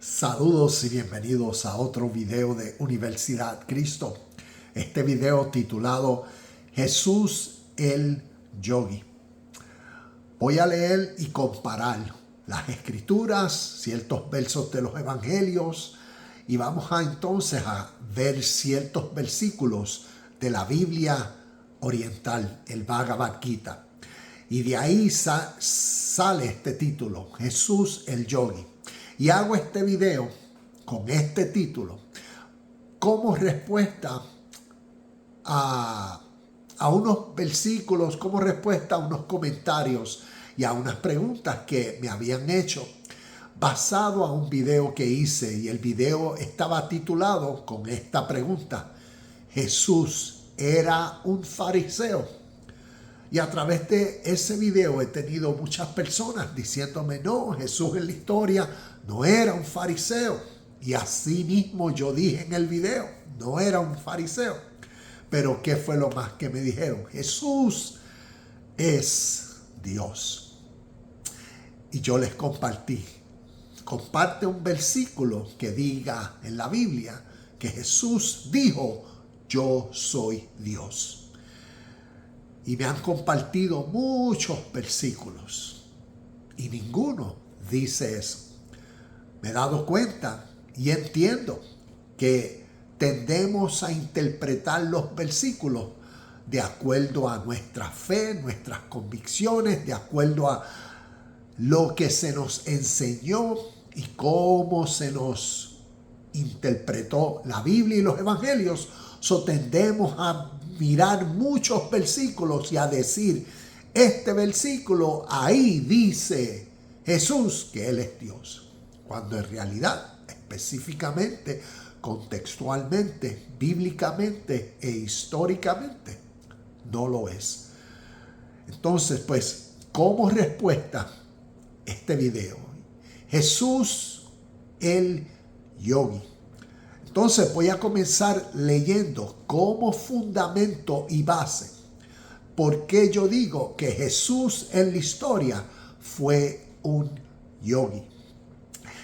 Saludos y bienvenidos a otro video de Universidad Cristo. Este video titulado Jesús el Yogi. Voy a leer y comparar las escrituras, ciertos versos de los evangelios y vamos entonces a ver ciertos versículos de la Biblia oriental, el Bhagavad Gita. Y de ahí sale este título, Jesús el Yogi. Y hago este video con este título como respuesta a unos versículos, como respuesta a unos comentarios y a unas preguntas que me habían hecho basado a un video que hice. Y el video estaba titulado con esta pregunta: ¿Jesús era un fariseo? Y a través de ese video he tenido muchas personas diciéndome: no, Jesús en la historia no era un fariseo. Y así mismo yo dije en el video, no era un fariseo. Pero ¿qué fue lo más que me dijeron? Jesús es Dios. Y yo les compartí. Comparte un versículo que diga en la Biblia que Jesús dijo: yo soy Dios. Y me han compartido muchos versículos y ninguno dice eso. Me he dado cuenta y entiendo que tendemos a interpretar los versículos de acuerdo a nuestra fe, nuestras convicciones, de acuerdo a lo que se nos enseñó y cómo se nos interpretó la Biblia y los evangelios. Tendemos a mirar muchos versículos y a decir: este versículo ahí dice Jesús que Él es Dios, cuando en realidad, específicamente, contextualmente, bíblicamente e históricamente no lo es. Entonces, pues, como respuesta este video, Jesús el Yogi. Entonces voy a comenzar leyendo como fundamento y base por qué yo digo que Jesús en la historia fue un yogi.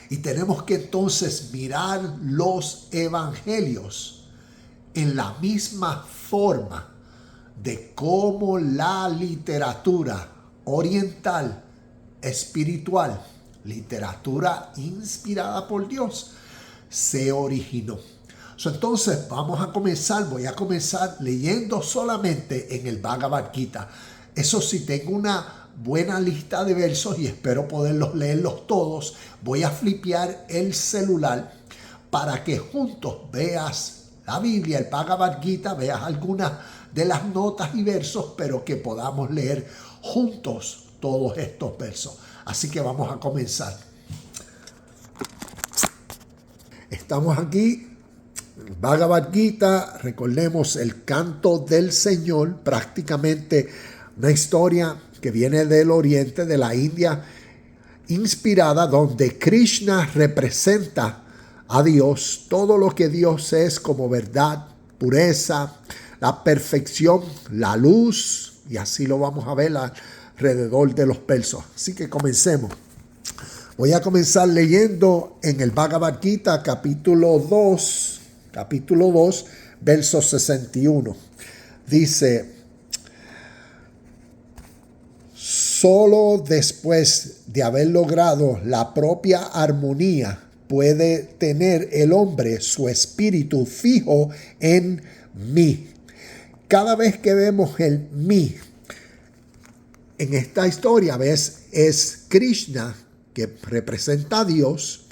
Y tenemos que entonces mirar los evangelios en la misma forma de cómo la literatura oriental, espiritual, literatura inspirada por Dios, se originó. Entonces voy a comenzar leyendo solamente en el Bhagavad Gita. Eso sí, tengo una buena lista de versos y espero poderlos leerlos todos. Voy a flipear el celular para que juntos veas la Biblia, el Bhagavad Gita, veas algunas de las notas y versos, pero que podamos leer juntos todos estos versos. Así que vamos a comenzar. Estamos aquí, Bhagavad Gita, recordemos el canto del Señor, prácticamente una historia que viene del oriente, de la India, inspirada, donde Krishna representa a Dios, todo lo que Dios es como verdad, pureza, la perfección, la luz, y así lo vamos a ver alrededor de los versos. Así que comencemos. Voy a comenzar leyendo en el Bhagavad Gita, capítulo 2, verso 61. Dice: solo después de haber logrado la propia armonía puede tener el hombre su espíritu fijo en mí. Cada vez que vemos el mí en esta historia, ¿ves? Es Krishna, que representa a Dios.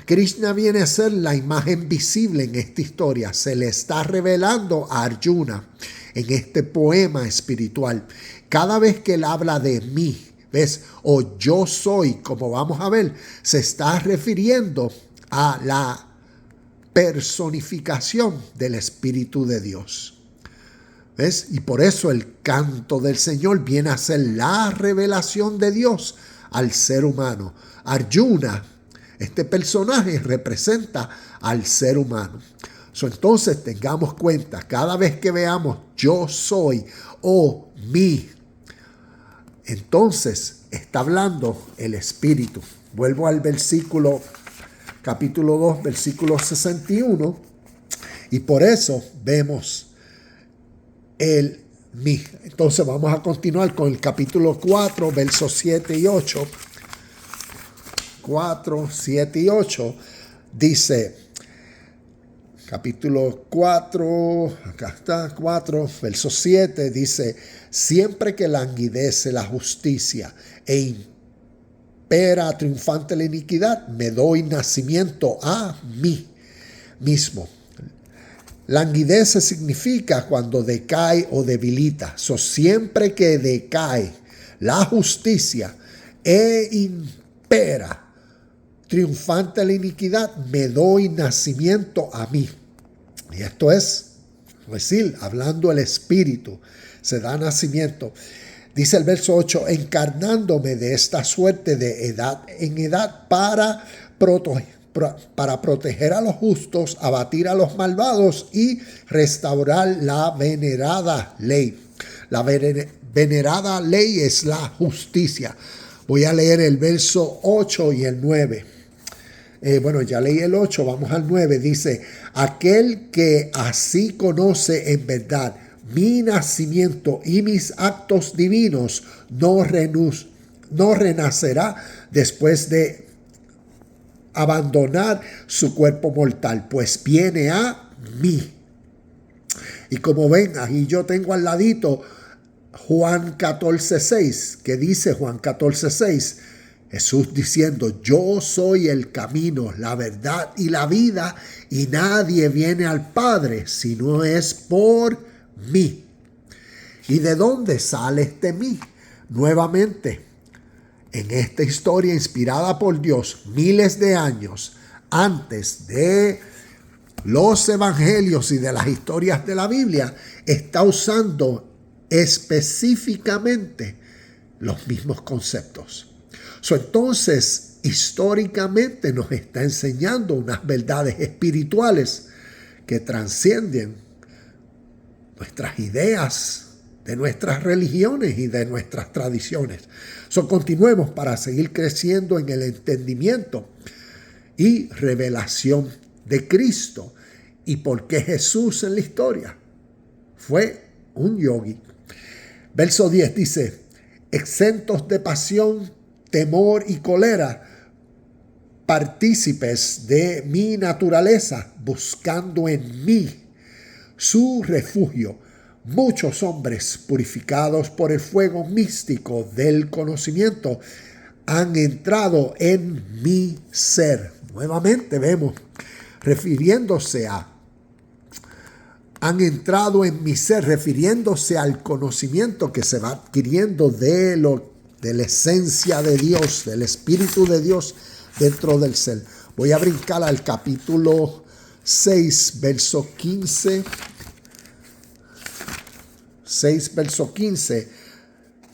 Krishna viene a ser la imagen visible en esta historia. Se le está revelando a Arjuna en este poema espiritual. Cada vez que él habla de mí, ¿ves? O yo soy, como vamos a ver, se está refiriendo a la personificación del Espíritu de Dios. ¿Ves? Y por eso el canto del Señor viene a ser la revelación de Dios al ser humano. Arjuna, este personaje, representa al ser humano. Entonces tengamos cuenta, cada vez que veamos yo soy o mí, entonces está hablando el Espíritu. Vuelvo al versículo capítulo 2, versículo 61. Y por eso vemos el mí. Entonces vamos a continuar con el capítulo 4, versos 7 y 8. 4, 7 y 8 dice, capítulo 4, acá está, 4, verso 7 dice, siempre que languidece la justicia e impera triunfante la iniquidad, me doy nacimiento a mí mismo. Languidece significa cuando decae o debilita. Siempre que decae la justicia e impera triunfante la iniquidad, me doy nacimiento a mí. Y esto es decir, hablando el Espíritu, se da nacimiento. Dice el verso 8, encarnándome de esta suerte de edad en edad para proteger a los justos, abatir a los malvados y restaurar la venerada ley. La venerada ley es la justicia. Voy a leer el verso 8 y el 9. Ya leí el 8, vamos al 9. Dice, aquel que así conoce en verdad mi nacimiento y mis actos divinos no renacerá después de abandonar su cuerpo mortal, pues viene a mí. Y como ven, ahí yo tengo al ladito Juan 14:6, que dice Juan 14:6, Jesús diciendo, yo soy el camino, la verdad y la vida, y nadie viene al Padre si no es por mí. ¿Y de dónde sale este mí? Nuevamente, en esta historia inspirada por Dios miles de años antes de los evangelios y de las historias de la Biblia, está usando específicamente los mismos conceptos. Entonces, históricamente nos está enseñando unas verdades espirituales que trascienden nuestras ideas, de nuestras religiones y de nuestras tradiciones. Continuemos para seguir creciendo en el entendimiento y revelación de Cristo y por qué Jesús en la historia fue un yogi. Verso 10 dice, exentos de pasión, temor y cólera, partícipes de mi naturaleza, buscando en mí su refugio. Muchos hombres purificados por el fuego místico del conocimiento han entrado en mi ser. Nuevamente vemos, han entrado en mi ser, refiriéndose al conocimiento que se va adquiriendo de la esencia de Dios, del Espíritu de Dios dentro del ser. Voy a brincar al capítulo 6, verso 15. 6, verso 15.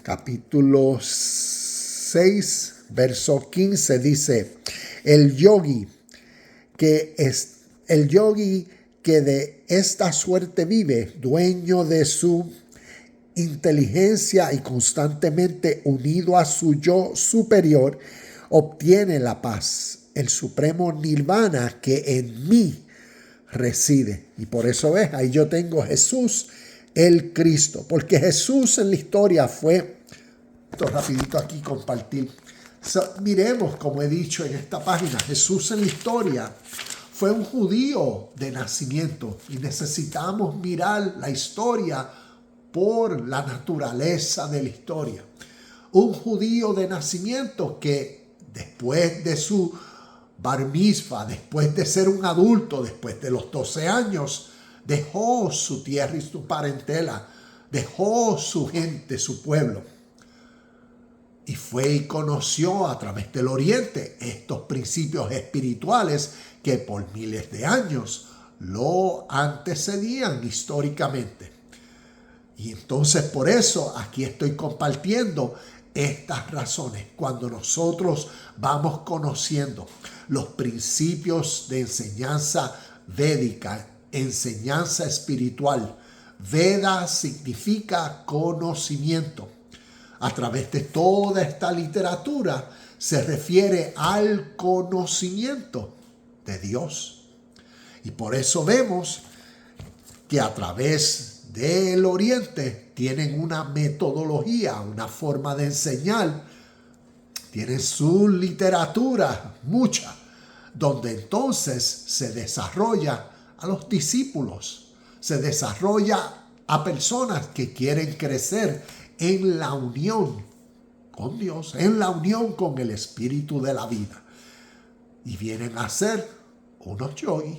Capítulo 6, verso 15 dice, el yogi que de esta suerte vive, dueño de su inteligencia y constantemente unido a su yo superior, obtiene la paz, el supremo nirvana que en mí reside. Y por eso ves, ahí yo tengo Jesús, el Cristo, porque Jesús en la historia fue, esto rapidito aquí compartir, miremos como he dicho en esta página, Jesús en la historia fue un judío de nacimiento y necesitamos mirar la historia por la naturaleza de la historia. Un judío de nacimiento que después de su bar mitzvah, después de ser un adulto, después de los 12 años, dejó su tierra y su parentela, dejó su gente, su pueblo, y fue y conoció a través del Oriente estos principios espirituales que por miles de años lo antecedían históricamente. Y entonces por eso aquí estoy compartiendo estas razones. Cuando nosotros vamos conociendo los principios de enseñanza védica, enseñanza espiritual. Veda significa conocimiento. A través de toda esta literatura se refiere al conocimiento de Dios. Y por eso vemos que a través del Oriente tienen una metodología, una forma de enseñar, tienen su literatura, mucha, donde entonces se desarrolla a los discípulos, se desarrolla a personas que quieren crecer en la unión con Dios, en la unión con el Espíritu de la vida. Y vienen a ser unos yogis,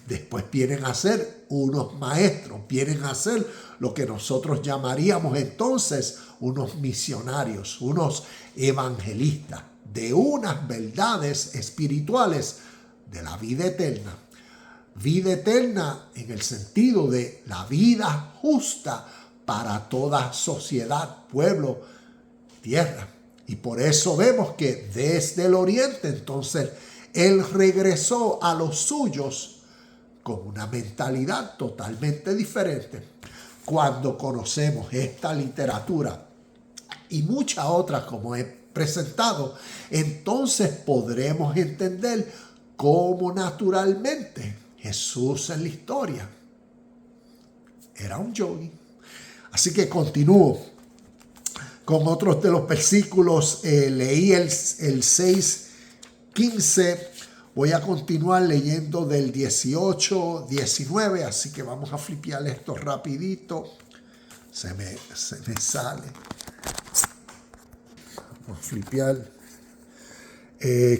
después vienen a ser unos maestros, vienen a ser lo que nosotros llamaríamos entonces unos misionarios, unos evangelistas de unas verdades espirituales de la vida eterna. Vida eterna en el sentido de la vida justa para toda sociedad, pueblo, tierra. Y por eso vemos que desde el Oriente entonces Él regresó a los suyos con una mentalidad totalmente diferente. Cuando conocemos esta literatura y muchas otras como he presentado, entonces podremos entender cómo naturalmente Jesús en la historia era un yogi. Así que continúo con otros de los versículos. Leí el 6:15. Voy a continuar leyendo del 18-19, así que vamos a flipear esto rapidito. Se me sale. Vamos a flipear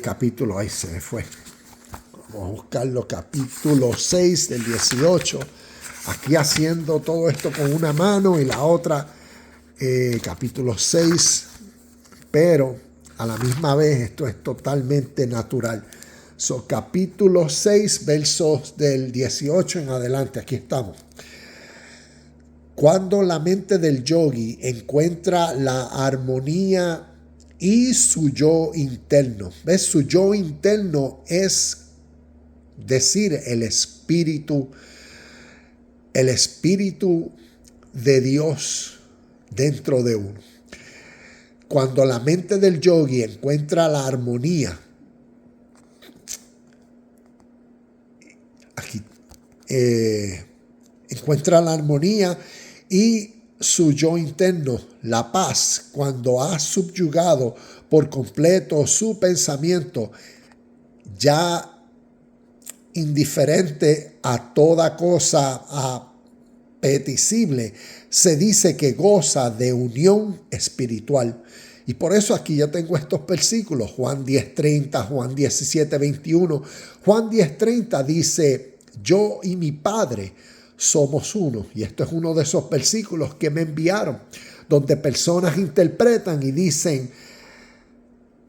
capítulo, ahí se me fue. Vamos a buscarlo, capítulo 6 del 18. Aquí haciendo todo esto con una mano y la otra, capítulo 6. Pero a la misma vez esto es totalmente natural. Capítulo 6, versos del 18 en adelante. Aquí estamos. Cuando la mente del yogi encuentra la armonía y su yo interno. ¿Ves? Su yo interno es decir, el espíritu de Dios dentro de uno. Cuando la mente del yogi encuentra la armonía, encuentra la armonía y su yo interno, la paz, cuando ha subyugado por completo su pensamiento, ya indiferente a toda cosa apetecible, se dice que goza de unión espiritual. Y por eso aquí ya tengo estos versículos, Juan 10:30, Juan 17:21. Juan 10:30 dice: yo y mi Padre somos uno. Y esto es uno de esos versículos que me enviaron, donde personas interpretan y dicen: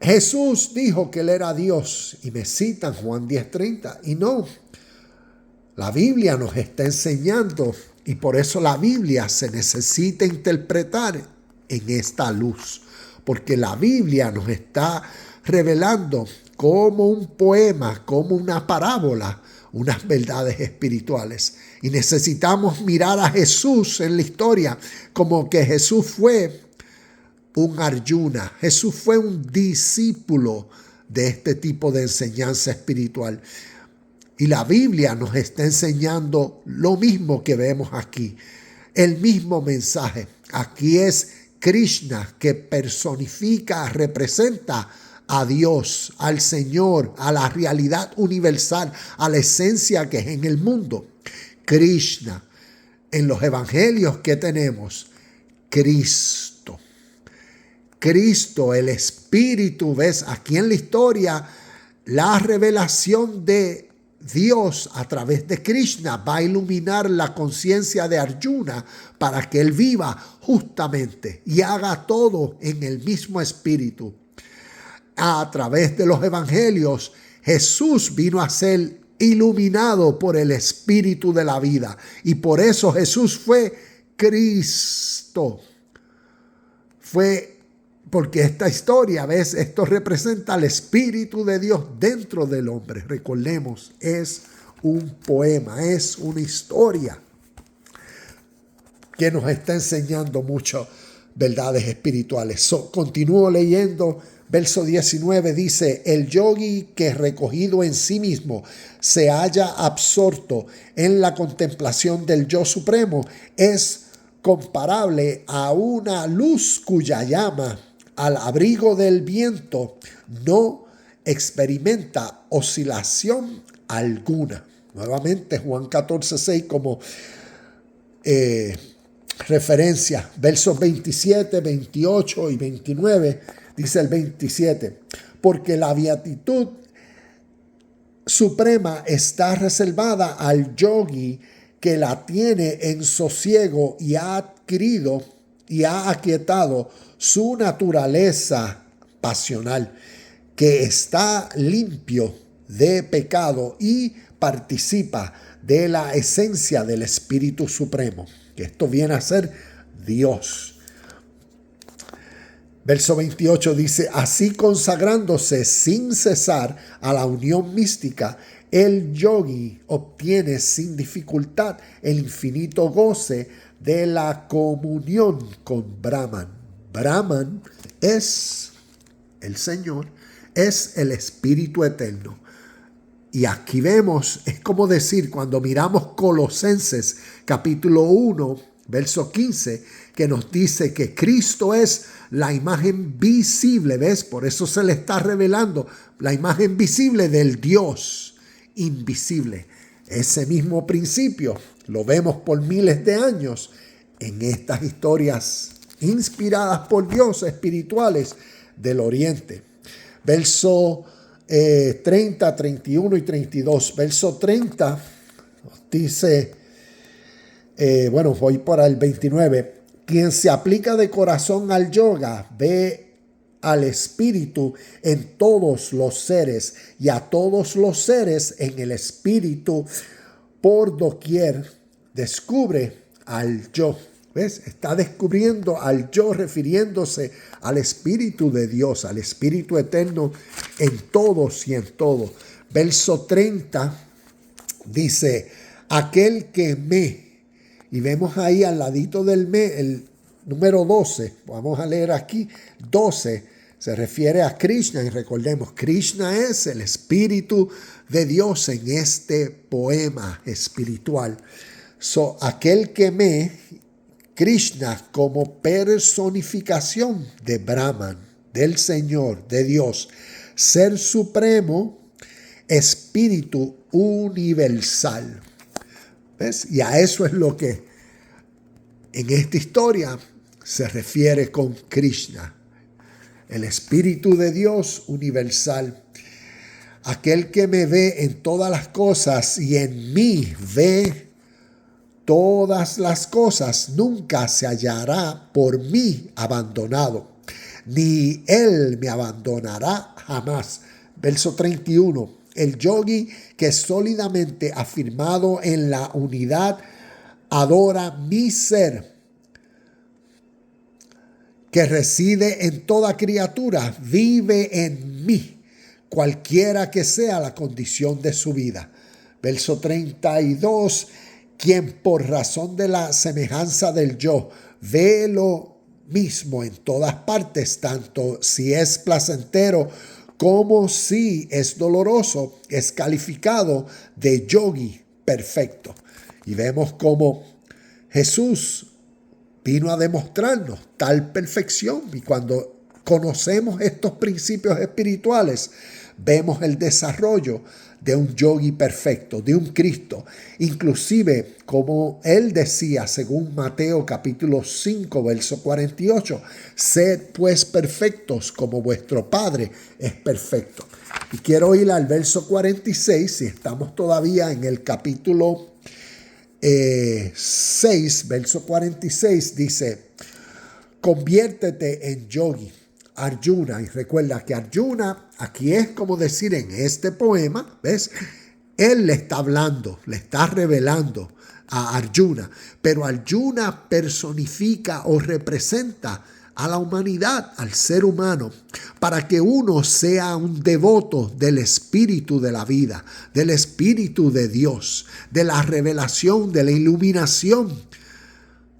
Jesús dijo que Él era Dios. Y me citan Juan 10:30. Y no, la Biblia nos está enseñando, y por eso la Biblia se necesita interpretar en esta luz. Porque la Biblia nos está revelando como un poema, como una parábola, unas verdades espirituales. Y necesitamos mirar a Jesús en la historia como que Jesús fue un Arjuna. Jesús fue un discípulo de este tipo de enseñanza espiritual. Y la Biblia nos está enseñando lo mismo que vemos aquí. El mismo mensaje. Aquí es Krishna que personifica, representa a Dios, al Señor, a la realidad universal, a la esencia que es en el mundo. Krishna. En los evangelios que tenemos, Cristo. Cristo, el Espíritu, ves aquí en la historia, la revelación de Dios a través de Krishna va a iluminar la conciencia de Arjuna para que él viva justamente y haga todo en el mismo espíritu. A través de los evangelios, Jesús vino a ser iluminado por el espíritu de la vida. Y por eso Jesús fue Cristo. Fue porque esta historia, ¿ves? Esto representa al Espíritu de Dios dentro del hombre. Recordemos, es un poema, es una historia que nos está enseñando muchas verdades espirituales. Continúo leyendo Verso 19 dice, el yogi que recogido en sí mismo se halla absorto en la contemplación del yo supremo es comparable a una luz cuya llama al abrigo del viento no experimenta oscilación alguna. Nuevamente Juan 14:6 como referencia. Versos 27, 28 y 29 dice el 27. Porque la beatitud suprema está reservada al yogi que la tiene en sosiego y ha adquirido y ha aquietado su naturaleza pasional, que está limpio de pecado y participa de la esencia del Espíritu Supremo, que esto viene a ser Dios. Verso 28 dice, así consagrándose sin cesar a la unión mística, el yogi obtiene sin dificultad el infinito goce de la comunión con Brahman. Brahman es el Señor, es el Espíritu Eterno. Y aquí vemos, es como decir, cuando miramos Colosenses capítulo 1, verso 15, que nos dice que Cristo es la imagen visible, ¿ves? Por eso se le está revelando la imagen visible del Dios invisible. Ese mismo principio lo vemos por miles de años en estas historias inspiradas por Dios espirituales del Oriente. Verso 30, 31 y 32. Verso 30 dice, voy para el 29. Quien se aplica de corazón al yoga ve al espíritu en todos los seres y a todos los seres en el espíritu por doquier. Descubre al yo. ¿Ves? Está descubriendo al yo refiriéndose al Espíritu de Dios, al Espíritu Eterno en todos y en todo. Verso 30 dice, aquel que me, y vemos ahí al ladito del me, el número 12, vamos a leer aquí, 12, se refiere a Krishna y recordemos, Krishna es el Espíritu de Dios en este poema espiritual. Aquel que me, Krishna como personificación de Brahman, del Señor, de Dios, Ser Supremo, Espíritu Universal. ¿Ves? Y a eso es lo que en esta historia se refiere con Krishna, el Espíritu de Dios universal. Aquel que me ve en todas las cosas y en mí ve todas las cosas, nunca se hallará por mí abandonado, ni él me abandonará jamás. Verso 31. El yogi que sólidamente afirmado en la unidad adora mi ser, que reside en toda criatura, vive en mí, cualquiera que sea la condición de su vida. Verso 32. Quien por razón de la semejanza del yo ve lo mismo en todas partes, tanto si es placentero como si es doloroso, es calificado de yogi perfecto. Y vemos cómo Jesús vino a demostrarnos tal perfección. Y cuando conocemos estos principios espirituales, vemos el desarrollo de un yogi perfecto, de un Cristo. Inclusive, como él decía, según Mateo capítulo 5, verso 48, sed pues perfectos como vuestro Padre es perfecto. Y quiero ir al verso 46, si estamos todavía en el capítulo 6, verso 46, dice, conviértete en yogi, Arjuna. Y recuerda que Arjuna aquí es como decir en este poema, ¿ves? Él le está hablando, le está revelando a Arjuna, pero Arjuna personifica o representa a la humanidad, al ser humano, para que uno sea un devoto del espíritu de la vida, del espíritu de Dios, de la revelación, de la iluminación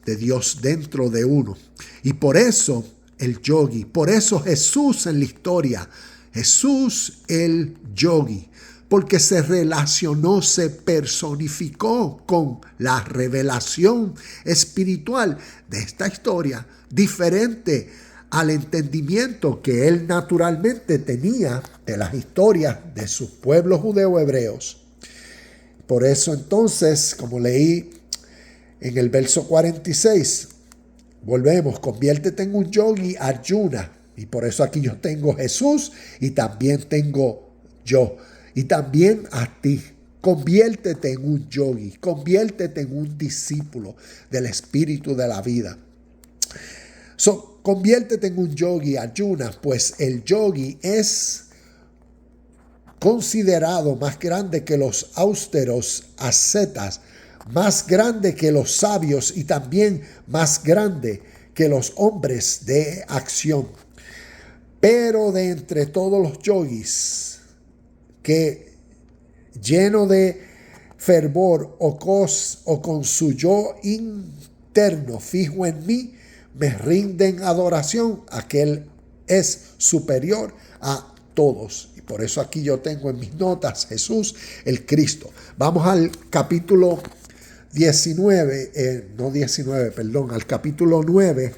de Dios dentro de uno. Y por eso el yogi. Por eso Jesús en la historia, Jesús el yogi, porque se relacionó, se personificó con la revelación espiritual de esta historia, diferente al entendimiento que él naturalmente tenía de las historias de sus pueblos judeo-hebreos. Por eso entonces, como leí en el verso 46, volvemos, conviértete en un yogi, Arjuna. Y por eso aquí yo tengo Jesús y también tengo yo. Y también a ti. Conviértete en un yogi, conviértete en un discípulo del espíritu de la vida. Conviértete en un yogi, Arjuna, pues el yogi es considerado más grande que los austeros ascetas, más grande que los sabios y también más grande que los hombres de acción. Pero de entre todos los yogis que lleno de fervor o con su yo interno fijo en mí, me rinden adoración, aquel es superior a todos. Y por eso aquí yo tengo en mis notas Jesús el Cristo. Vamos al capítulo 19, al capítulo 9.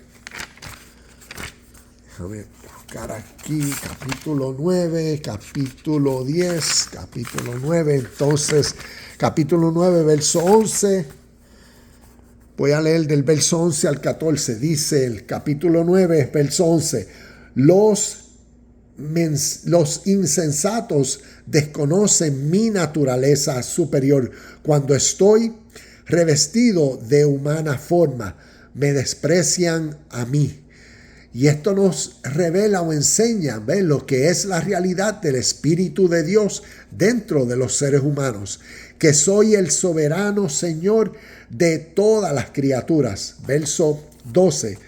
Déjame buscar aquí, capítulo 9, capítulo 10, capítulo 9. Entonces, capítulo 9, verso 11. Voy a leer del verso 11 al 14. Dice el capítulo 9, verso 11. Los insensatos desconocen mi naturaleza superior. Cuando estoy revestido de humana forma, me desprecian a mí. Y esto nos revela o enseña, ¿ven?, lo que es la realidad del Espíritu de Dios dentro de los seres humanos. Que soy el soberano Señor de todas las criaturas. Verso 12.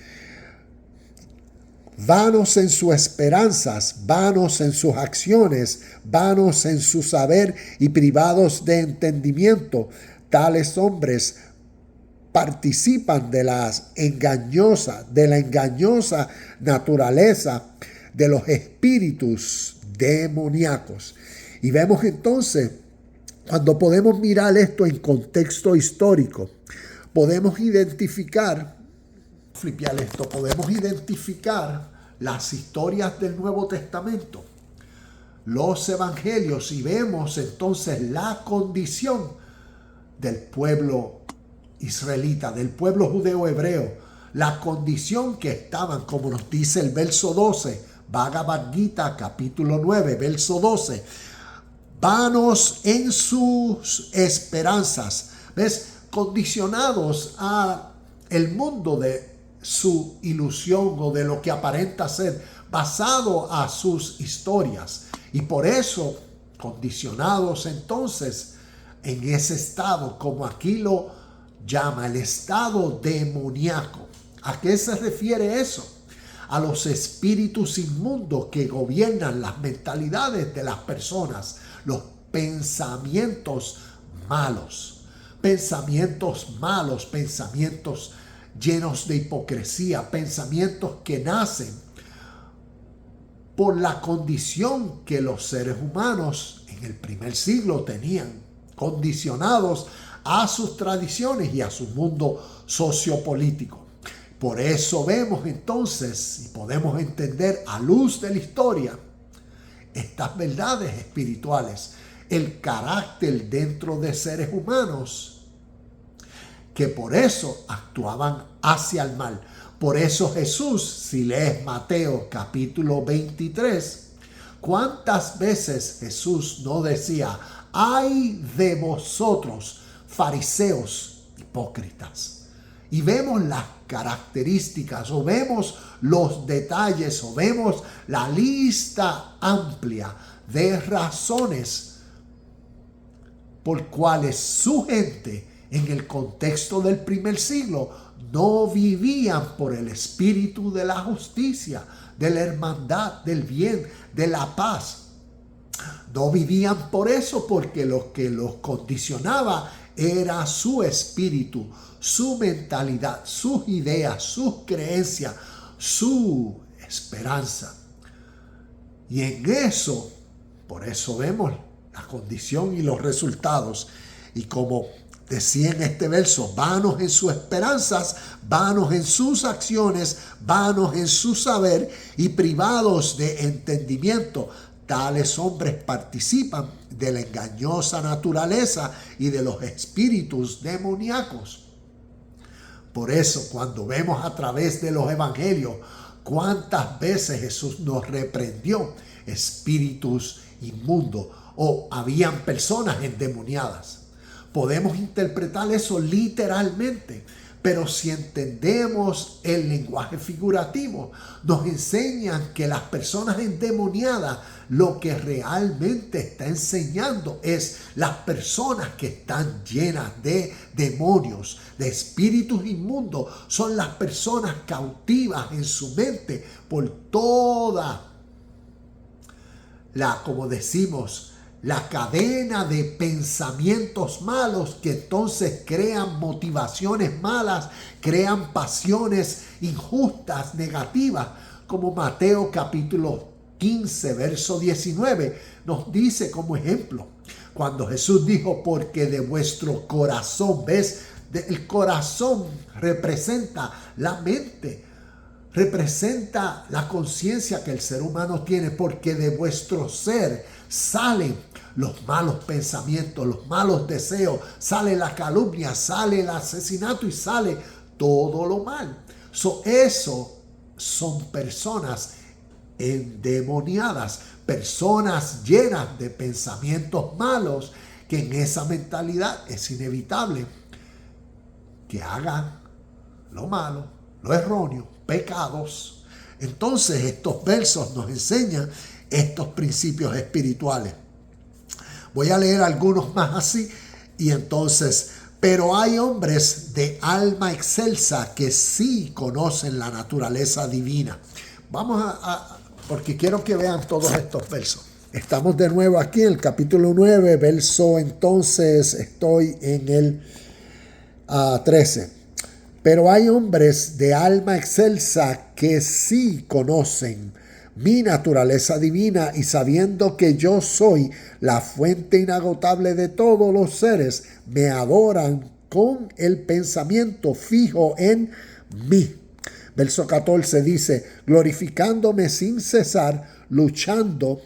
Vanos en sus esperanzas, vanos en sus acciones, vanos en su saber y privados de entendimiento. Tales hombres participan de la engañosa naturaleza de los espíritus demoníacos. Y vemos entonces, cuando podemos mirar esto en contexto histórico, podemos identificar las historias del Nuevo Testamento, los evangelios, y vemos entonces la condición del pueblo israelita, del pueblo judeo hebreo, la condición que estaban, como nos dice el verso 12, Bhagavad Gita, capítulo 9, verso 12, vanos en sus esperanzas, ¿ves?, condicionados a el mundo de su ilusión o de lo que aparenta ser, basado a sus historias, y por eso condicionados entonces en ese estado, como aquí lo llama, el estado demoníaco. ¿A qué se refiere eso? A los espíritus inmundos que gobiernan las mentalidades de las personas, los pensamientos malos, pensamientos llenos de hipocresía, pensamientos que nacen por la condición que los seres humanos en el primer siglo tenían, condicionados a sus tradiciones y a su mundo sociopolítico. Por eso vemos entonces y podemos entender a luz de la historia estas verdades espirituales, el carácter dentro de seres humanos que por eso actuaban hacia el mal. Por eso Jesús, si lees Mateo capítulo 23, ¿cuántas veces Jesús no decía: ay de vosotros, fariseos hipócritas? Y vemos las características, o vemos los detalles, o vemos la lista amplia de razones por cuales su gente en el contexto del primer siglo no vivían por el espíritu de la justicia, de la hermandad, del bien, de la paz. No vivían por eso, porque lo que los condicionaba era su espíritu, su mentalidad, sus ideas, sus creencias, su esperanza. Y en eso, por eso vemos la condición y los resultados. Y como decía en este verso, vanos en sus esperanzas, vanos en sus acciones, vanos en su saber y privados de entendimiento. Tales hombres participan de la engañosa naturaleza y de los espíritus demoníacos. Por eso, cuando vemos a través de los evangelios cuántas veces Jesús nos reprendió espíritus inmundos o habían personas endemoniadas, podemos interpretar eso literalmente. Pero si entendemos el lenguaje figurativo, nos enseñan que las personas endemoniadas lo que realmente está enseñando es las personas que están llenas de demonios, de espíritus inmundos, son las personas cautivas en su mente por toda como decimos, la cadena de pensamientos malos que entonces crean motivaciones malas, crean pasiones injustas, negativas, como Mateo capítulo 15, verso 19, nos dice como ejemplo, cuando Jesús dijo, porque de vuestro corazón, ¿ves? El corazón representa la mente, representa la conciencia que el ser humano tiene, porque de vuestro ser salen los malos pensamientos, los malos deseos, sale la calumnia, sale el asesinato y sale todo lo mal. Eso son personas endemoniadas, personas llenas de pensamientos malos, que en esa mentalidad es inevitable que hagan lo malo, lo erróneo, pecados. Entonces estos versos nos enseñan estos principios espirituales. Voy a leer algunos más así y entonces, pero hay hombres de alma excelsa que sí conocen la naturaleza divina. Vamos porque quiero que vean todos estos versos. Estamos de nuevo aquí en el capítulo 9, verso, entonces estoy en el 13. Pero hay hombres de alma excelsa que sí conocen mi naturaleza divina y sabiendo que yo soy la fuente inagotable de todos los seres, me adoran con el pensamiento fijo en mí. Verso 14 dice, glorificándome sin cesar, luchando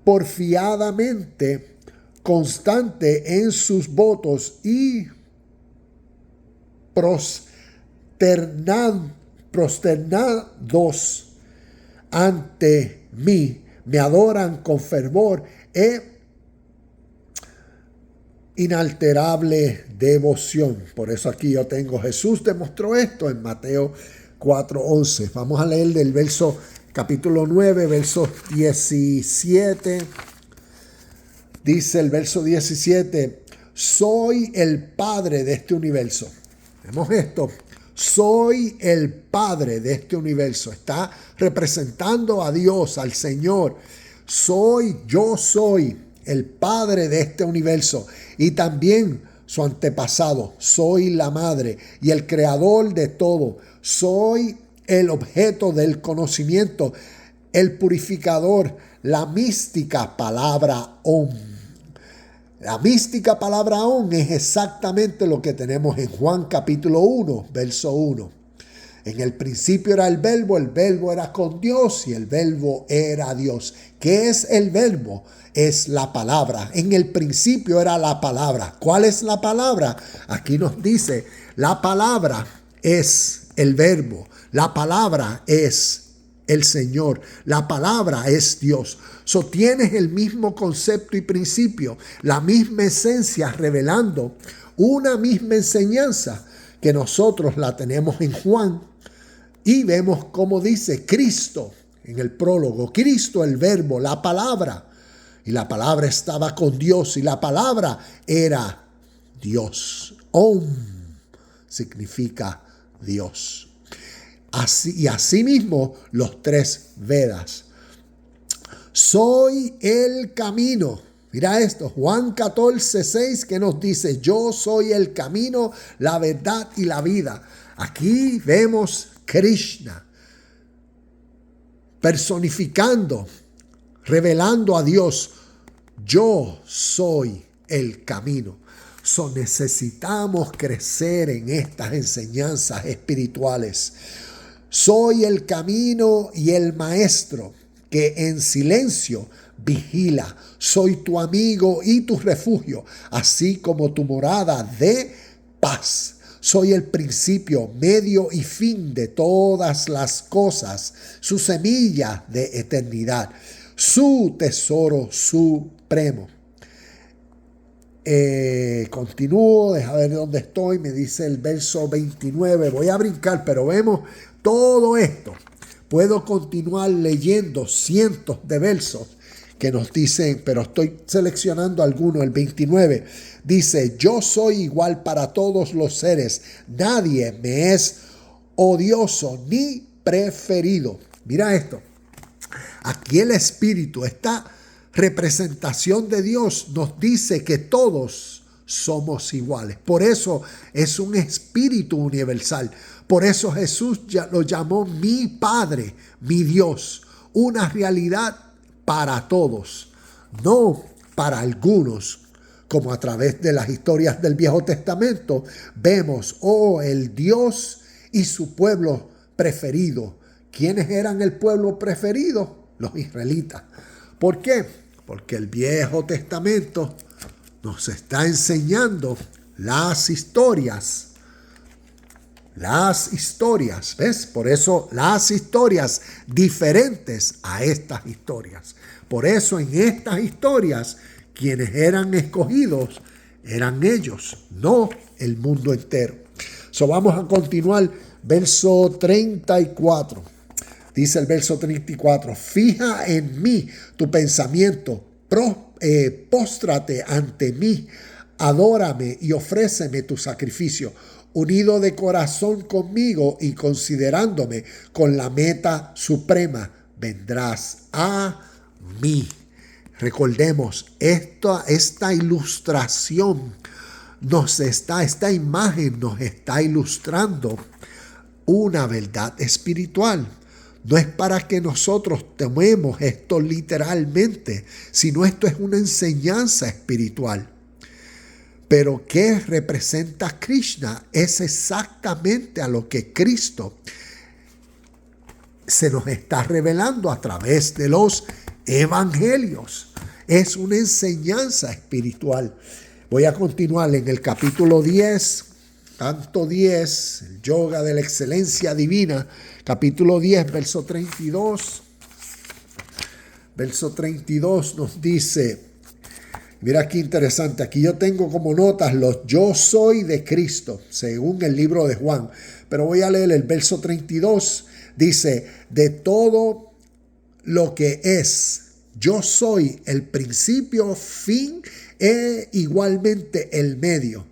porfiadamente, constante en sus votos y prosternados ante mí, me adoran con fervor e inalterable devoción. Por eso aquí yo tengo, Jesús demostró esto en Mateo 4:11. Vamos a leer del verso capítulo 9, verso 17. Dice el verso 17, soy el Padre de este universo. Vemos esto. Soy el Padre de este universo. Está representando a Dios, al Señor. Yo soy el Padre de este universo. Y también su antepasado. Soy la madre y el creador de todo. Soy el objeto del conocimiento, el purificador, la mística palabra Om. La mística palabra Om es exactamente lo que tenemos en Juan capítulo 1, verso 1. En el principio era el verbo era con Dios y el verbo era Dios. ¿Qué es el verbo? Es la palabra. En el principio era la palabra. ¿Cuál es la palabra? Aquí nos dice, la palabra es el verbo. La palabra es el Señor. La palabra es Dios. Tienes el mismo concepto y principio, la misma esencia revelando una misma enseñanza que nosotros la tenemos en Juan. Y vemos cómo dice Cristo en el prólogo, Cristo el verbo, la palabra. Y la palabra estaba con Dios y la palabra era Dios. Om significa Dios. Asimismo los tres Vedas. Soy el camino. Mira esto, Juan 14:6 que nos dice, yo soy el camino, la verdad y la vida. Aquí vemos Krishna, personificando, revelando a Dios, yo soy el camino. Necesitamos crecer en estas enseñanzas espirituales. Soy el camino y el maestro que en silencio vigila. Soy tu amigo y tu refugio, así como tu morada de paz. Soy el principio, medio y fin de todas las cosas, su semilla de eternidad, su tesoro supremo. Continúo, deja ver dónde estoy, me dice el verso 29, voy a brincar, pero vemos todo esto. Puedo continuar leyendo cientos de versos que nos dicen, pero estoy seleccionando algunos. El 29 dice, yo soy igual para todos los seres, nadie me es odioso ni preferido. Mira esto, aquí el Espíritu, esta representación de Dios nos dice que todos somos iguales. Por eso es un espíritu universal. Por eso Jesús ya lo llamó mi Padre, mi Dios. Una realidad para todos, no para algunos, como a través de las historias del Viejo Testamento vemos, el Dios y su pueblo preferido. ¿Quiénes eran el pueblo preferido? Los israelitas. ¿Por qué? Porque el Viejo Testamento nos está enseñando las historias, ¿ves? Por eso las historias diferentes a estas historias. Por eso en estas historias, quienes eran escogidos eran ellos, no el mundo entero. Vamos a continuar, verso 34. Dice el verso 34, fija en mí tu pensamiento, póstrate ante mí, adórame y ofréceme tu sacrificio, unido de corazón conmigo y considerándome con la meta suprema, vendrás a mí. Recordemos, esta ilustración esta imagen nos está ilustrando una verdad espiritual. No es para que nosotros tomemos esto literalmente, sino esto es una enseñanza espiritual. Pero ¿qué representa Krishna? Es exactamente a lo que Cristo se nos está revelando a través de los evangelios. Es una enseñanza espiritual. Voy a continuar en el capítulo 10, canto 10, el yoga de la excelencia divina, capítulo 10, verso 32. Verso 32 nos dice, mira qué interesante, aquí yo tengo como notas los yo soy de Cristo, según el libro de Juan, pero voy a leer el verso 32, dice, de todo lo que es, yo soy el principio, fin e igualmente el medio.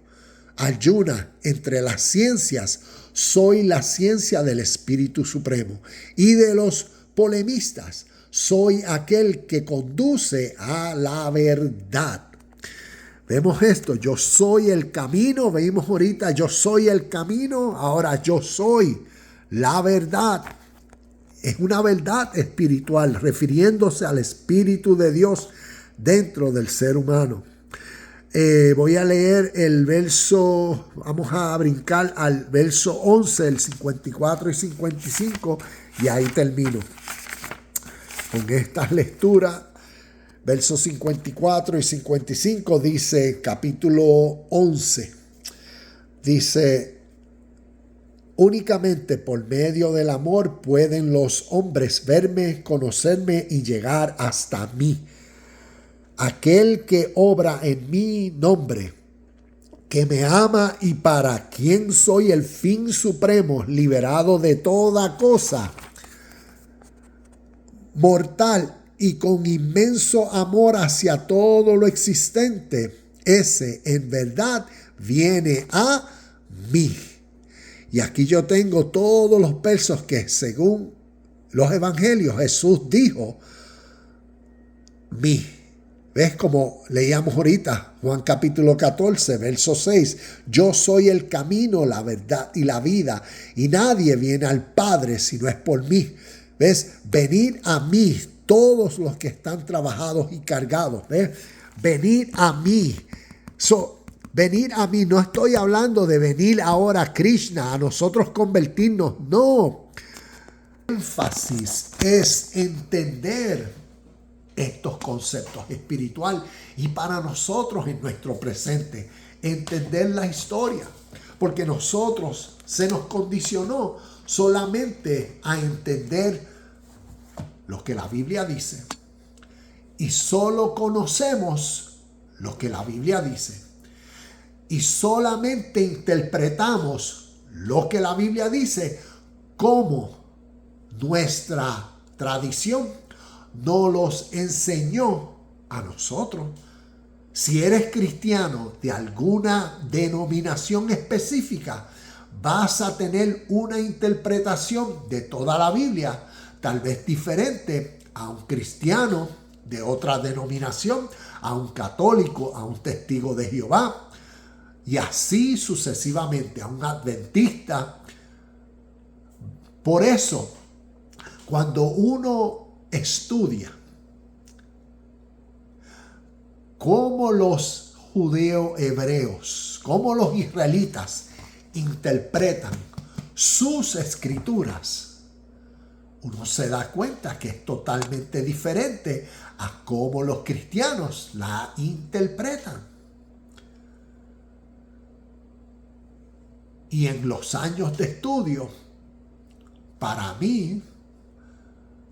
Arjuna, entre las ciencias, soy la ciencia del Espíritu Supremo, y de los polemistas, soy aquel que conduce a la verdad. Vemos esto, yo soy el camino, vimos ahorita, yo soy el camino, ahora yo soy la verdad. Es una verdad espiritual, refiriéndose al Espíritu de Dios dentro del ser humano. Voy a leer el verso, vamos a brincar al verso 11, el 54 y 55, y ahí termino con estas lecturas. Versos 54 y 55 dice, capítulo 11, dice, únicamente por medio del amor pueden los hombres verme, conocerme y llegar hasta mí. Aquel que obra en mi nombre, que me ama y para quien soy el fin supremo, liberado de toda cosa mortal y con inmenso amor hacia todo lo existente, ese en verdad viene a mí. Y aquí yo tengo todos los versos que según los evangelios Jesús dijo mí. ¿Ves? Como leíamos ahorita, Juan capítulo 14, verso 6. Yo soy el camino, la verdad y la vida, y nadie viene al Padre si no es por mí. ¿Ves? Venid a mí, todos los que están trabajados y cargados. ¿Ves? Venid a mí. Venir a mí, no estoy hablando de venir ahora a Krishna, a nosotros convertirnos, no. El énfasis es entender estos conceptos espirituales y para nosotros en nuestro presente, entender la historia, porque nosotros se nos condicionó solamente a entender lo que la Biblia dice y solo conocemos lo que la Biblia dice. Y solamente interpretamos lo que la Biblia dice como nuestra tradición nos los enseñó a nosotros. Si eres cristiano de alguna denominación específica, vas a tener una interpretación de toda la Biblia, tal vez diferente a un cristiano de otra denominación, a un católico, a un testigo de Jehová. Y así sucesivamente a un adventista. Por eso, cuando uno estudia cómo los judíos hebreos, cómo los israelitas interpretan sus escrituras, uno se da cuenta que es totalmente diferente a cómo los cristianos la interpretan. Y en los años de estudio, para mí,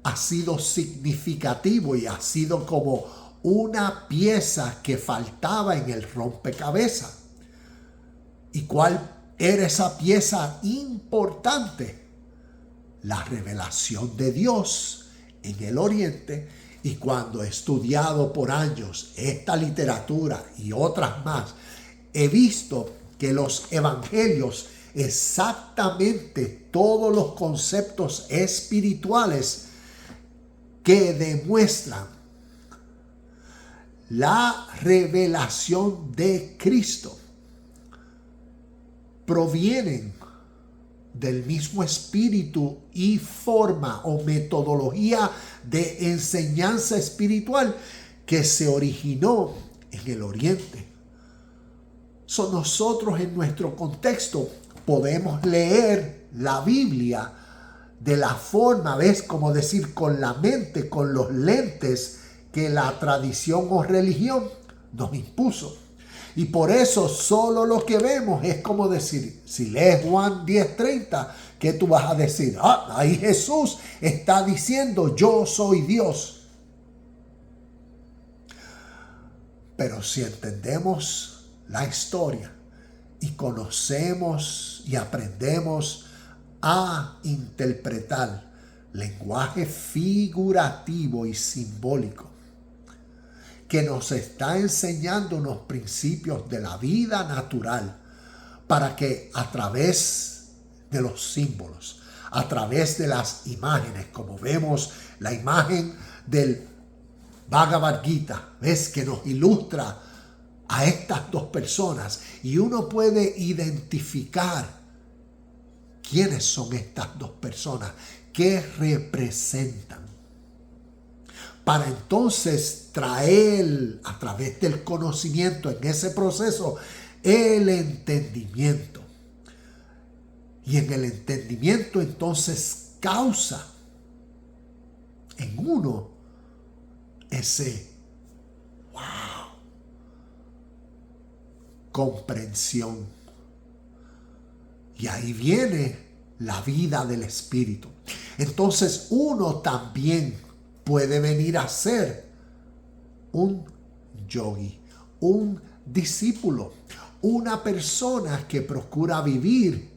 ha sido significativo y ha sido como una pieza que faltaba en el rompecabezas. ¿Y cuál era esa pieza importante? La revelación de Dios en el Oriente. Y cuando he estudiado por años esta literatura y otras más, he visto que los evangelios, exactamente todos los conceptos espirituales que demuestran la revelación de Cristo, provienen del mismo espíritu y forma o metodología de enseñanza espiritual que se originó en el Oriente. Nosotros en nuestro contexto podemos leer la Biblia de la forma, ¿ves? Como decir, con la mente, con los lentes que la tradición o religión nos impuso. Y por eso solo lo que vemos es como decir, si lees Juan 10:30, ¿qué tú vas a decir? Ahí Jesús está diciendo, yo soy Dios. Pero si entendemos la historia y conocemos y aprendemos a interpretar lenguaje figurativo y simbólico que nos está enseñando unos principios de la vida natural para que a través de los símbolos, a través de las imágenes, como vemos la imagen del Bhagavad Gita, ves que nos ilustra a estas dos personas y uno puede identificar quiénes son estas dos personas, qué representan, para entonces traer a través del conocimiento en ese proceso el entendimiento. Y en el entendimiento entonces causa en uno ese comprensión. Y ahí viene la vida del Espíritu. Entonces uno también puede venir a ser un yogi, un discípulo, una persona que procura vivir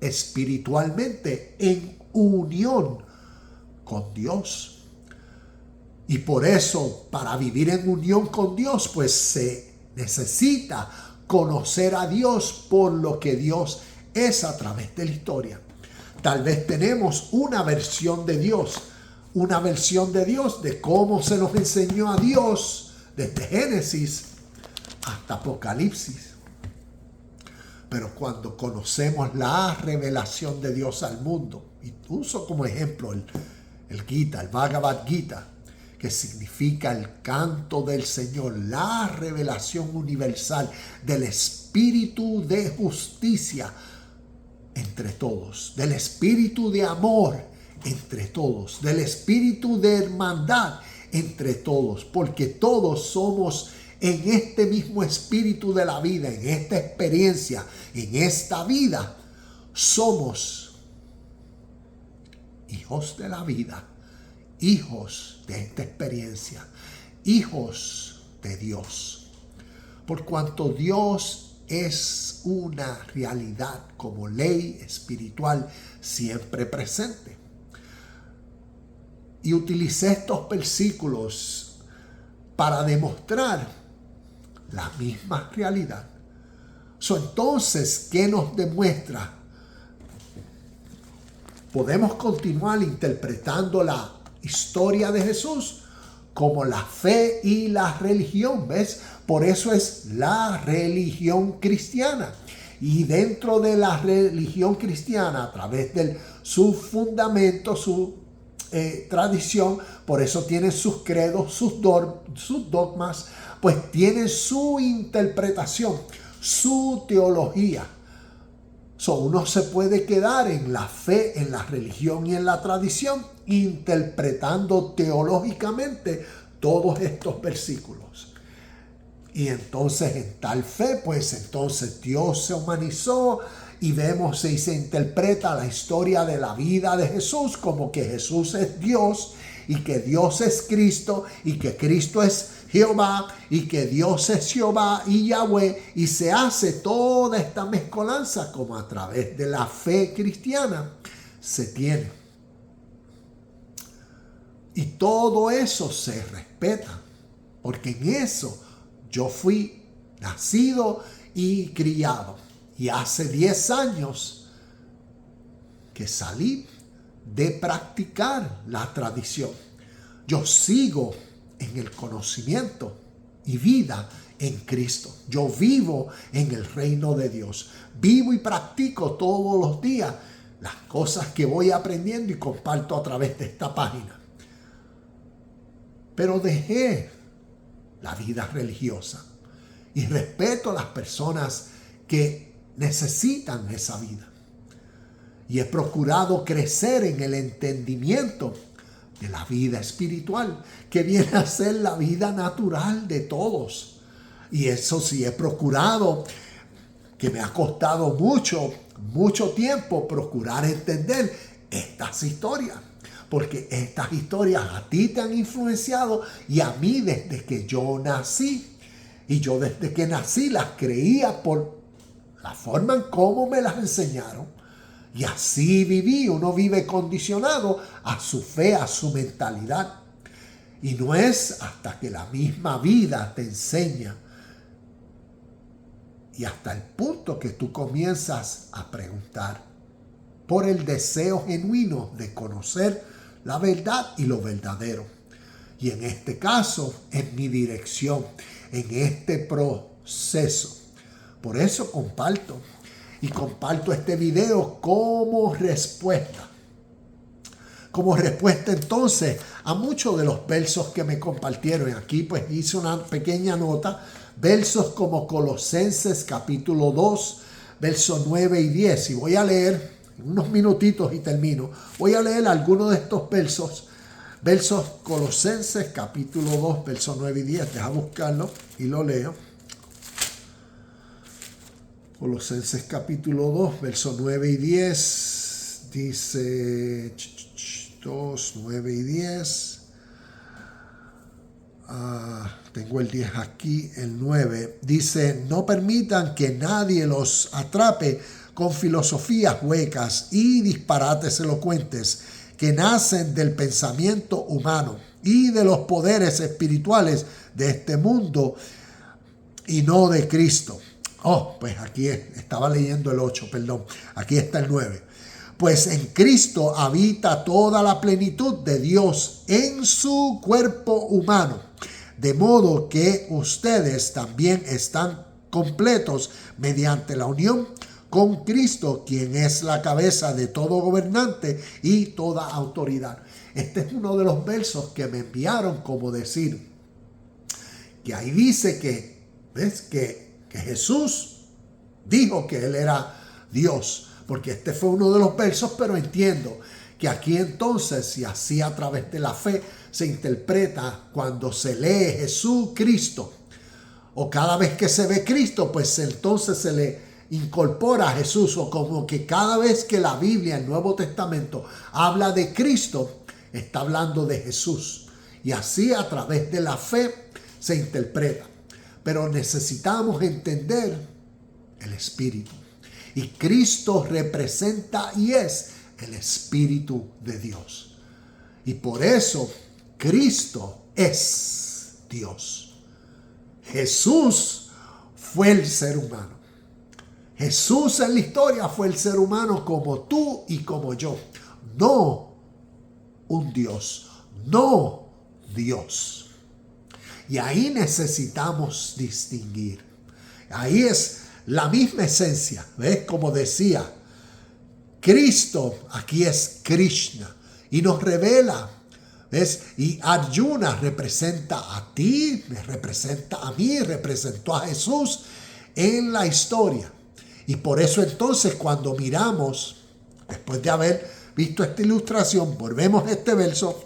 espiritualmente en unión con Dios. Y por eso, para vivir en unión con Dios, pues se necesita conocer a Dios por lo que Dios es a través de la historia. Tal vez tenemos una versión de Dios de cómo se nos enseñó a Dios desde Génesis hasta Apocalipsis. Pero cuando conocemos la revelación de Dios al mundo, y uso como ejemplo el Gita, el Bhagavad Gita, que significa el canto del Señor, la revelación universal del espíritu de justicia entre todos, del espíritu de amor entre todos, del espíritu de hermandad entre todos, porque todos somos en este mismo espíritu de la vida, en esta experiencia, en esta vida, somos hijos de la vida, hijos de esta experiencia, hijos de Dios. Por cuanto Dios es una realidad como ley espiritual siempre presente. Y utilicé estos versículos para demostrar la misma realidad. Entonces, ¿qué nos demuestra? Podemos continuar interpretando la historia de Jesús como la fe y la religión, ¿ves? Por eso es la religión cristiana. Y dentro de la religión cristiana, a través de su fundamento, su tradición, por eso tiene sus credos, sus dogmas, pues tiene su interpretación, su teología. Uno se puede quedar en la fe, en la religión y en la tradición, interpretando teológicamente todos estos versículos. Y entonces en tal fe, pues entonces Dios se humanizó y vemos y se interpreta la historia de la vida de Jesús como que Jesús es Dios y que Dios es Cristo y que Cristo es Jehová y que Dios es Jehová y Yahweh, y se hace toda esta mezcolanza como a través de la fe cristiana se tiene. Y todo eso se respeta, porque en eso yo fui nacido y criado. Y hace 10 años que salí de practicar la tradición. Yo sigo en el conocimiento y vida en Cristo. Yo vivo en el reino de Dios. Vivo y practico todos los días las cosas que voy aprendiendo y comparto a través de esta página. Pero dejé la vida religiosa y respeto a las personas que necesitan esa vida. Y he procurado crecer en el entendimiento de la vida espiritual, que viene a ser la vida natural de todos. Y eso sí he procurado, que me ha costado mucho tiempo procurar entender estas historias. Porque estas historias a ti te han influenciado y a mí desde que yo nací. Y yo desde que nací las creía por la forma en cómo me las enseñaron. Y así viví. Uno vive condicionado a su fe, a su mentalidad. Y no es hasta que la misma vida te enseña. Y hasta el punto que tú comienzas a preguntar por el deseo genuino de conocer la verdad y lo verdadero. Y en este caso, en mi dirección, en este proceso. Por eso comparto este video como respuesta. Como respuesta entonces a muchos de los versos que me compartieron. Y aquí pues hice una pequeña nota. Versos como Colosenses capítulo 2, versos 9 y 10. Y voy a leer unos minutitos y termino. Voy a leer algunos de estos versos. Versos Colosenses capítulo 2, versos 9 y 10. Deja buscarlo y lo leo. Colosenses capítulo 2, versos 9 y 10. Dice 2, 9 y 10. Tengo el 10 aquí, el 9. Dice, no permitan que nadie los atrape con filosofías huecas y disparates elocuentes que nacen del pensamiento humano y de los poderes espirituales de este mundo y no de Cristo. Pues aquí estaba leyendo el 8, perdón. Aquí está el 9. Pues en Cristo habita toda la plenitud de Dios en su cuerpo humano, de modo que ustedes también están completos mediante la unión con Cristo, quien es la cabeza de todo gobernante y toda autoridad. Este es uno de los versos que me enviaron como decir, que ahí dice que, ¿ves? Que Jesús dijo que Él era Dios, porque este fue uno de los versos, pero entiendo que aquí entonces, y así a través de la fe, se interpreta cuando se lee Jesucristo, o cada vez que se ve Cristo, pues entonces se le incorpora a Jesús, o como que cada vez que la Biblia, el Nuevo Testamento, habla de Cristo, está hablando de Jesús. Y así a través de la fe se interpreta. Pero necesitamos entender el Espíritu. Y Cristo representa y es el Espíritu de Dios. Y por eso Cristo es Dios. Jesús fue el ser humano. Jesús en la historia fue el ser humano como tú y como yo. No un Dios, no Dios. Y ahí necesitamos distinguir. Ahí es la misma esencia. ¿Ves? Como decía, Cristo aquí es Krishna y nos revela. ¿Ves? Y Arjuna representa a ti, me representa a mí, representó a Jesús en la historia. Y por eso entonces cuando miramos, después de haber visto esta ilustración, volvemos a este verso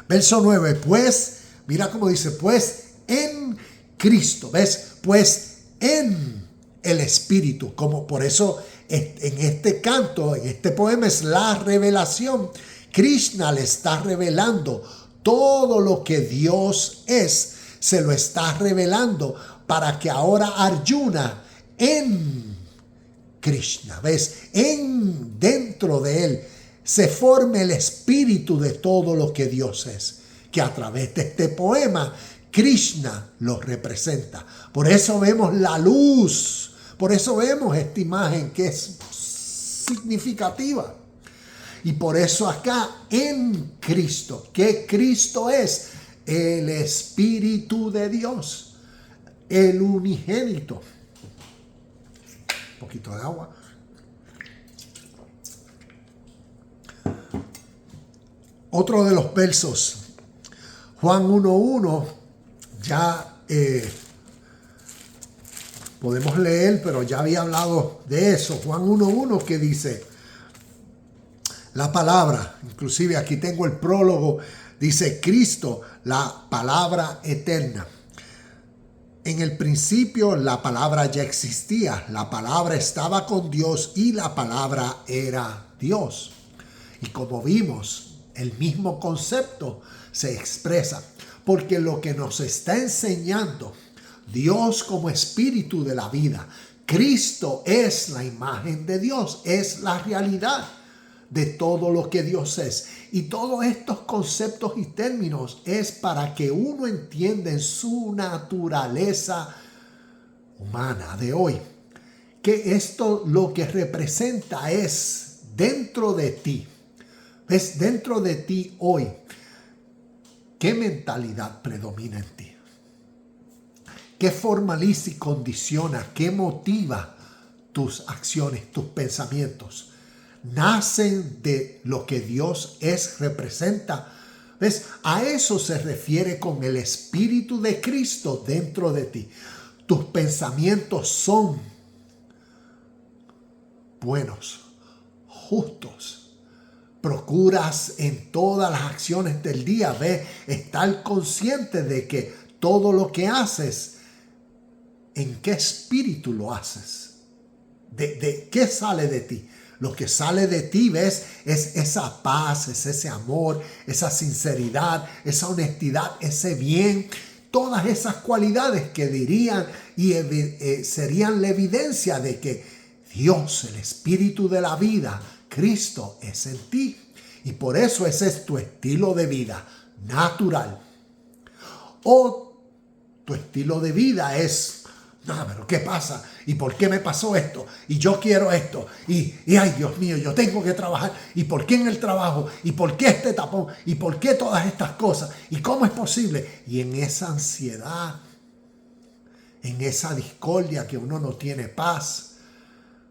9, pues, mira cómo dice, pues en Cristo, ¿ves? Pues en el Espíritu, como por eso en este canto, en este poema es la revelación. Krishna le está revelando todo lo que Dios es, se lo está revelando para que ahora Arjuna en Krishna, ¿ves? Dentro de él se forme el espíritu de todo lo que Dios es, que a través de este poema Krishna lo representa. Por eso vemos la luz, por eso vemos esta imagen que es significativa. Y por eso acá en Cristo, que Cristo es el Espíritu de Dios, el unigénito. Un poquito de agua. Otro de los versos, Juan 1:1, ya podemos leer, pero ya había hablado de eso. Juan 1:1 que dice, la palabra, inclusive aquí tengo el prólogo, dice Cristo, la palabra eterna. En el principio la palabra ya existía, la palabra estaba con Dios y la palabra era Dios. Y como vimos, el mismo concepto se expresa, porque lo que nos está enseñando Dios como espíritu de la vida, Cristo es la imagen de Dios, es la realidad de todo lo que Dios es. Y todos estos conceptos y términos es para que uno entienda en su naturaleza humana de hoy, que esto lo que representa es dentro de ti. ¿Ves? Dentro de ti hoy, ¿qué mentalidad predomina en ti? ¿Qué formaliza y condiciona? ¿Qué motiva tus acciones, tus pensamientos? Nacen de lo que Dios es, representa. ¿Ves? A eso se refiere con el Espíritu de Cristo dentro de ti. Tus pensamientos son buenos, justos. Procuras en todas las acciones del día, ¿ves? Estar consciente de que todo lo que haces, ¿en qué espíritu lo haces? ¿De qué sale de ti? Lo que sale de ti, ¿ves? Es esa paz, es ese amor, esa sinceridad, esa honestidad, ese bien. Todas esas cualidades que dirían y serían la evidencia de que Dios, el Espíritu de la vida, Cristo es en ti. Y por eso ese es tu estilo de vida natural. O tu estilo de vida es, no, pero ¿qué pasa? ¿Y por qué me pasó esto? Y yo quiero esto. Y ay, Dios mío, yo tengo que trabajar. ¿Y por qué en el trabajo? ¿Y por qué este tapón? ¿Y por qué todas estas cosas? ¿Y cómo es posible? Y en esa ansiedad, en esa discordia que uno no tiene paz,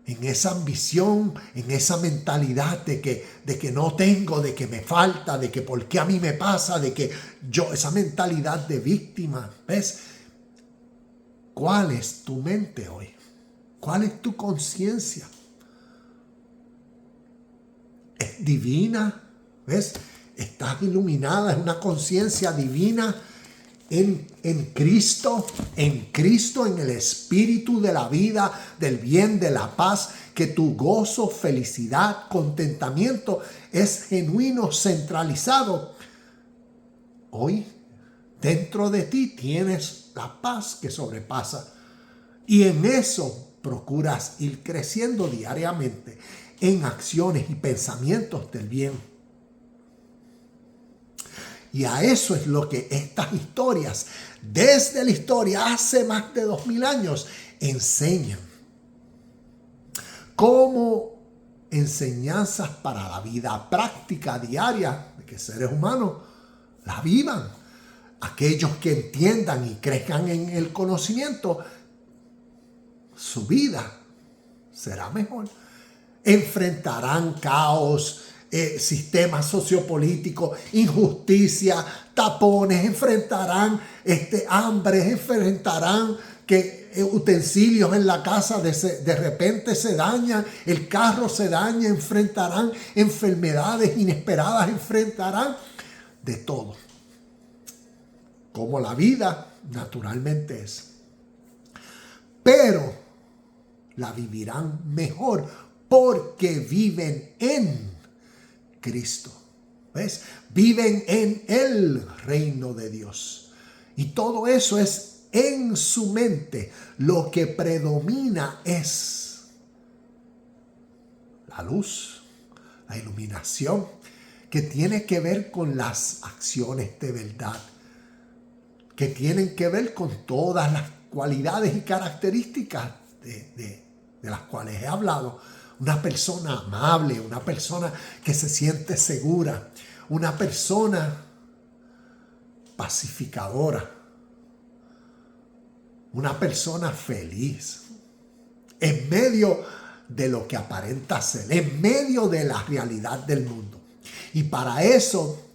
en esa ambición, en esa mentalidad de que no tengo, de que me falta, de que por qué a mí me pasa, de que yo, esa mentalidad de víctima. ¿Ves? ¿Cuál es tu mente hoy? ¿Cuál es tu conciencia? ¿Es divina? ¿Ves? Estás iluminada, es una conciencia divina en Cristo, en el Espíritu de la vida, del bien, de la paz, que tu gozo, felicidad, contentamiento es genuino, centralizado. Hoy, dentro de ti tienes la paz que sobrepasa, y en eso procuras ir creciendo diariamente en acciones y pensamientos del bien. Y a eso es lo que estas historias, desde la historia hace más de 2000 años, enseñan. Como enseñanzas para la vida práctica diaria de que seres humanos la vivan. Aquellos que entiendan y crezcan en el conocimiento, su vida será mejor. Enfrentarán caos, sistemas sociopolíticos, injusticia, tapones, enfrentarán hambre, enfrentarán que utensilios en la casa de repente se dañan, el carro se daña, enfrentarán enfermedades inesperadas, enfrentarán de todo, como la vida naturalmente es. Pero la vivirán mejor porque viven en Cristo. ¿Ves? Viven en el reino de Dios. Y todo eso es en su mente. Lo que predomina es la luz, la iluminación, que tiene que ver con las acciones de verdad, que tienen que ver con todas las cualidades y características de las cuales he hablado. Una persona amable, una persona que se siente segura, una persona pacificadora, una persona feliz, en medio de lo que aparenta ser, en medio de la realidad del mundo. Y para eso,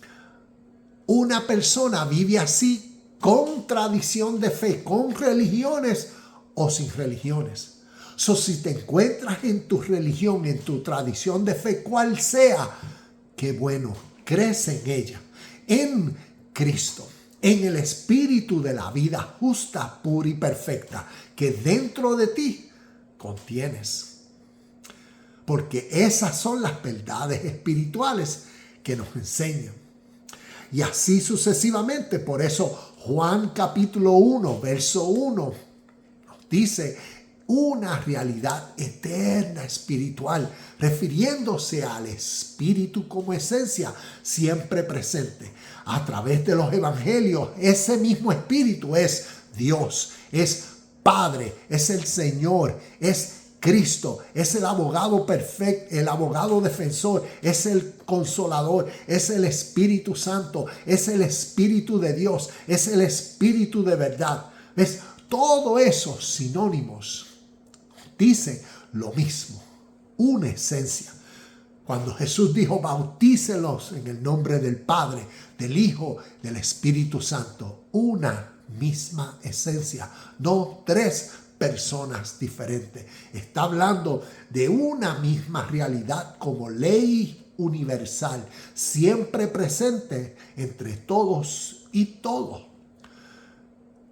una persona vive así con tradición de fe, con religiones o sin religiones. Si te encuentras en tu religión, en tu tradición de fe, cual sea, qué bueno, crece en ella, en Cristo, en el espíritu de la vida justa, pura y perfecta, que dentro de ti contienes. Porque esas son las verdades espirituales que nos enseñan. Y así sucesivamente. Por eso Juan capítulo 1, verso 1 nos dice una realidad eterna espiritual, refiriéndose al espíritu como esencia siempre presente. A través de los evangelios, ese mismo espíritu es Dios, es Padre, es el Señor, es Cristo, es el abogado perfecto, el abogado defensor, es el consolador, es el Espíritu Santo, es el Espíritu de Dios, es el Espíritu de verdad. ¿Ves? Todo eso sinónimos dice lo mismo, una esencia. Cuando Jesús dijo, bautícelos en el nombre del Padre, del Hijo, del Espíritu Santo, una misma esencia, no tres personas diferentes. Está hablando de una misma realidad como ley universal, siempre presente entre todos y todo.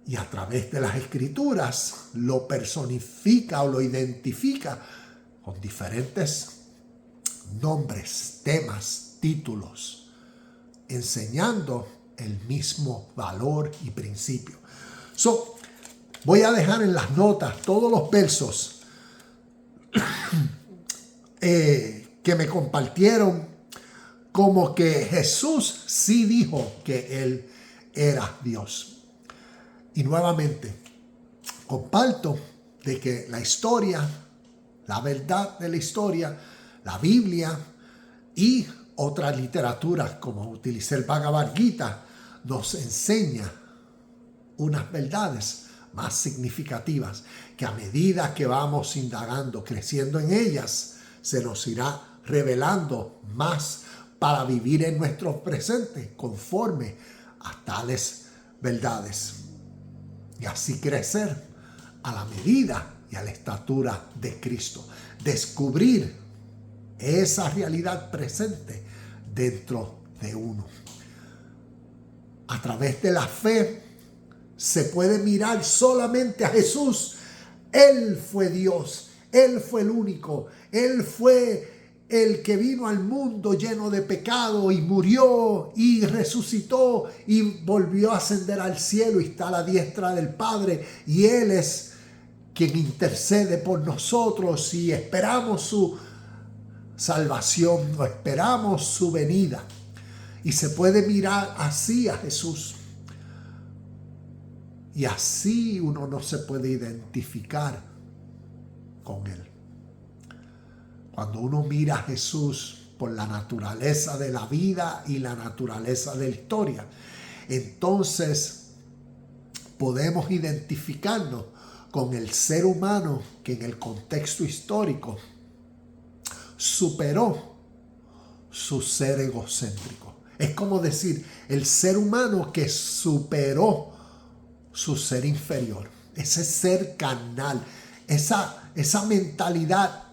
Y a través de las Escrituras lo personifica o lo identifica con diferentes nombres, temas, títulos, enseñando el mismo valor y principio. Voy a dejar en las notas todos los versos que me compartieron, como que Jesús sí dijo que Él era Dios. Y nuevamente, comparto de que la historia, la verdad de la historia, la Biblia y otras literaturas como utilicé el Bhagavad Gita, nos enseña unas verdades más significativas, que a medida que vamos indagando, creciendo en ellas, se nos irá revelando más para vivir en nuestro presente conforme a tales verdades. Y así crecer a la medida y a la estatura de Cristo. Descubrir esa realidad presente dentro de uno. A través de la fe se puede mirar solamente a Jesús. Él fue Dios, Él fue el único, Él fue el que vino al mundo lleno de pecado y murió y resucitó y volvió a ascender al cielo y está a la diestra del Padre, y Él es quien intercede por nosotros y esperamos su salvación, o esperamos su venida. Y se puede mirar así a Jesús. Y así uno no se puede identificar con Él. Cuando uno mira a Jesús por la naturaleza de la vida y la naturaleza de la historia, entonces podemos identificarnos con el ser humano que en el contexto histórico superó su ser egocéntrico. Es como decir, el ser humano que superó su ser inferior, ese ser carnal, esa mentalidad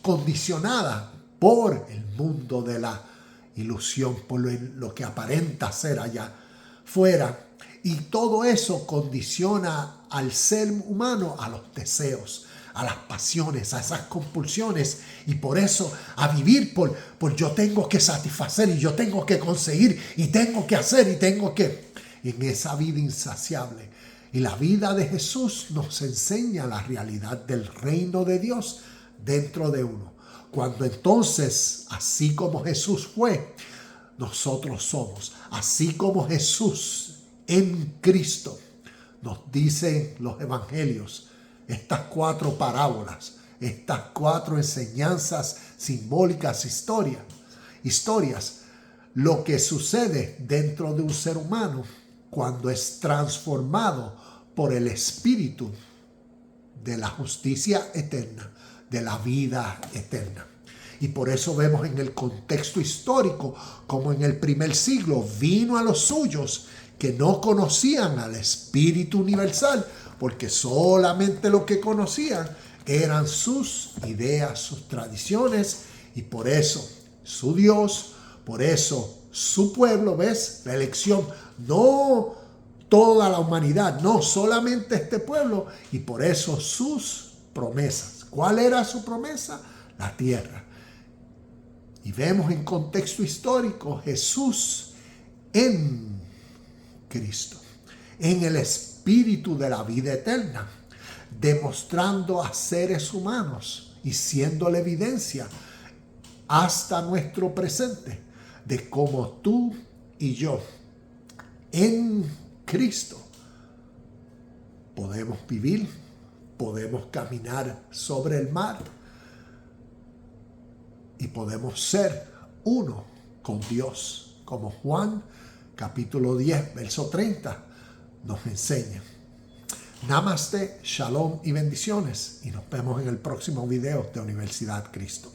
condicionada por el mundo de la ilusión, por lo que aparenta ser allá fuera. Y todo eso condiciona al ser humano a los deseos, a las pasiones, a esas compulsiones, y por eso a vivir por yo tengo que satisfacer y yo tengo que conseguir y tengo que hacer y tengo que, en esa vida insaciable. Y la vida de Jesús nos enseña la realidad del reino de Dios dentro de uno. Cuando entonces, así como Jesús fue, nosotros somos, así como Jesús en Cristo, nos dicen los evangelios, estas 4 parábolas, estas 4 enseñanzas simbólicas, historias, lo que sucede dentro de un ser humano cuando es transformado por el Espíritu de la justicia eterna, de la vida eterna. Y por eso vemos en el contexto histórico como en el primer siglo vino a los suyos que no conocían al Espíritu universal, porque solamente lo que conocían eran sus ideas, sus tradiciones, y por eso su Dios, por eso su pueblo, ¿ves? La elección, no toda la humanidad, no solamente este pueblo, y por eso sus promesas. ¿Cuál era su promesa? La tierra. Y vemos en contexto histórico Jesús en Cristo, en el Espíritu de la vida eterna, demostrando a seres humanos y siendo la evidencia hasta nuestro presente de cómo tú y yo en Cristo podemos vivir, podemos caminar sobre el mar y podemos ser uno con Dios, como Juan capítulo 10, verso 30 nos enseña. Namaste, shalom y bendiciones, y nos vemos en el próximo video de Universidad Cristo.